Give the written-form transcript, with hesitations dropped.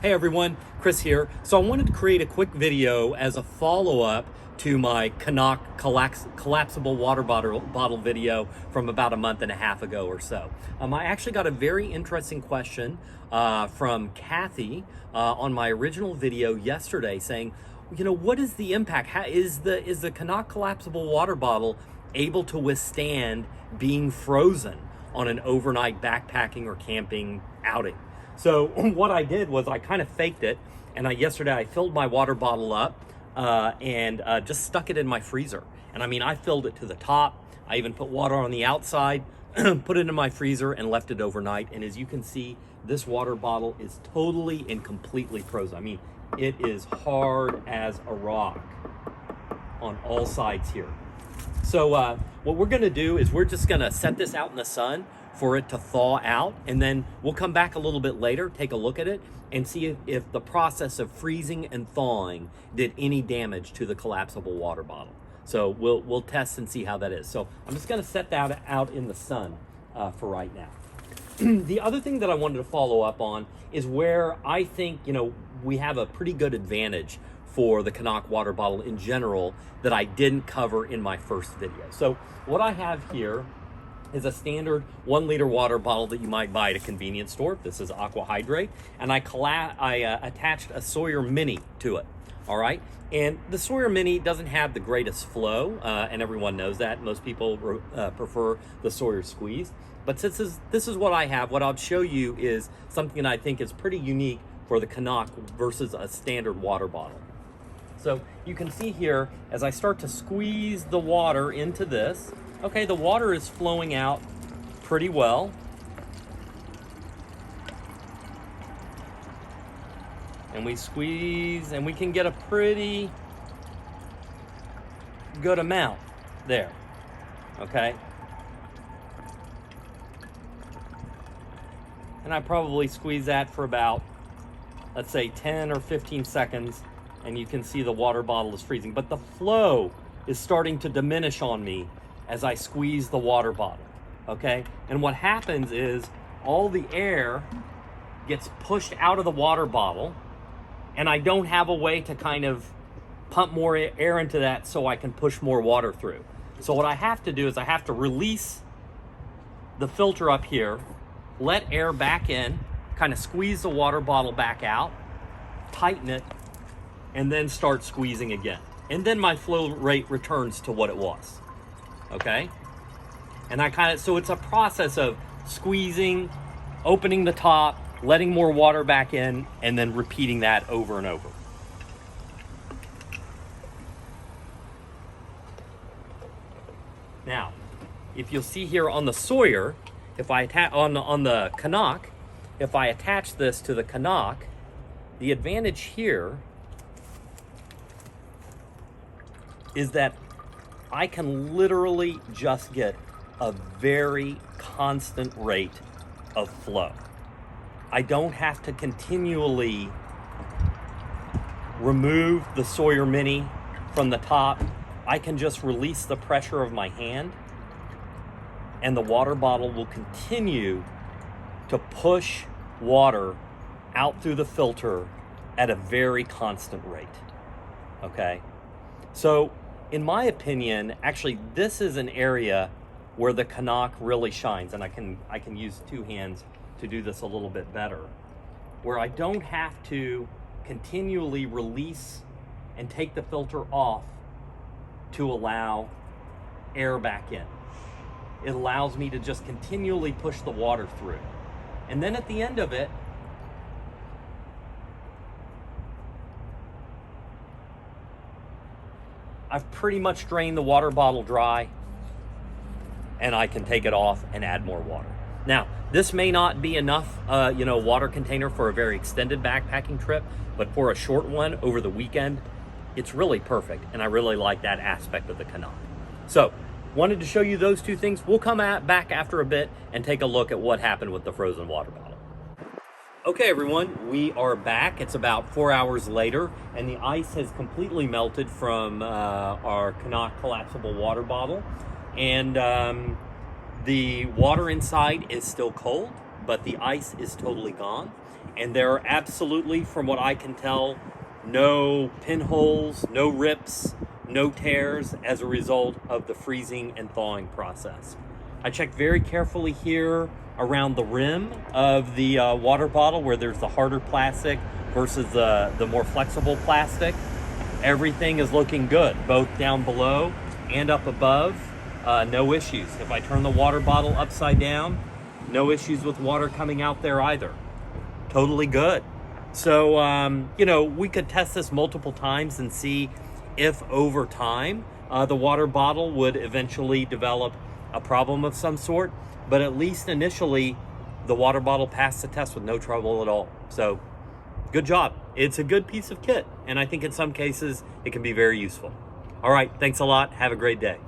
Hey everyone, Chris here. So I wanted to create a quick video as a follow-up to my CNOC collapsible water bottle video from about a month and a half ago or so. I actually got a very interesting question from Kathy on my original video yesterday saying, you know, what is the impact? How is the CNOC collapsible water bottle able to withstand being frozen on an overnight backpacking or camping outing? So what I did was I kind of faked it, and yesterday I filled my water bottle up and just stuck it in my freezer. And I mean, I filled it to the top. I even put water on the outside, put it in my freezer and left it overnight. And as you can see, this water bottle is totally and completely frozen. I mean, it is hard as a rock on all sides here. So what we're gonna do is we're just gonna set this out in the sun for it to thaw out, and then we'll come back a little bit later, take a look at it, and see if the process of freezing and thawing did any damage to the collapsible water bottle. So we'll test and see how that is. So I'm just gonna set that out in the sun for right now. The other thing that I wanted to follow up on is where I think, you know, we have a pretty good advantage for the CNOC water bottle in general that I didn't cover in my first video. So what I have here is a standard 1 liter water bottle that you might buy at a convenience store. This is Aqua Hydrate, and I attached a Sawyer Mini to it. All right, and the Sawyer Mini doesn't have the greatest flow, and everyone knows that. Most people prefer the Sawyer Squeeze, but since this is what I have, what I'll show you is something that I think is pretty unique for the CNOC versus a standard water bottle. So you can see here, as I start to squeeze the water into this, okay, the water is flowing out pretty well. And we squeeze and we can get a pretty good amount there, okay? And I probably squeeze that for about, let's say 10 or 15 seconds, and you can see the water bottle is freezing. But the flow is starting to diminish on me as I squeeze the water bottle, okay? And what happens is all the air gets pushed out of the water bottle, and I don't have a way to kind of pump more air into that so I can push more water through. So what I have to do is I have to release the filter up here, let air back in, kind of squeeze the water bottle back out, tighten it, and then start squeezing again. And then my flow rate returns to what it was. Okay, and so it's a process of squeezing, opening the top, letting more water back in, and then repeating that over and over. Now, if you'll see here on the Sawyer, if I on the CNOC, if I attach this to the CNOC, the advantage here is that I can literally just get a very constant rate of flow. I don't have to continually remove the Sawyer Mini from the top. I can just release the pressure of my hand, and the water bottle will continue to push water out through the filter at a very constant rate, okay? So, in my opinion, actually, this is an area where the CNOC really shines, and I can use two hands to do this a little bit better, where I don't have to continually release and take the filter off to allow air back in. It allows me to just continually push the water through. And then at the end of it, I've pretty much drained the water bottle dry, and I can take it off and add more water. Now, this may not be enough, water container for a very extended backpacking trip, but for a short one over the weekend, it's really perfect, and I really like that aspect of the CNOC. So, wanted to show you those two things. We'll come back after a bit and take a look at what happened with the frozen water bottle. Okay, everyone, we are back. It's about 4 hours later, and the ice has completely melted from our CNOC collapsible water bottle. And the water inside is still cold, but the ice is totally gone. And there are absolutely, from what I can tell, no pinholes, no rips, no tears as a result of the freezing and thawing process. I checked very carefully here around the rim of the water bottle where there's the harder plastic versus the more flexible plastic. Everything is looking good, both down below and up above. No issues. If I turn the water bottle upside down, no issues with water coming out there either. Totally good. So, you know, we could test this multiple times and see if over time the water bottle would eventually develop a problem of some sort. But at least initially, the water bottle passed the test with no trouble at all. So, good job. It's a good piece of kit. And I think in some cases, it can be very useful. All right. Thanks a lot. Have a great day.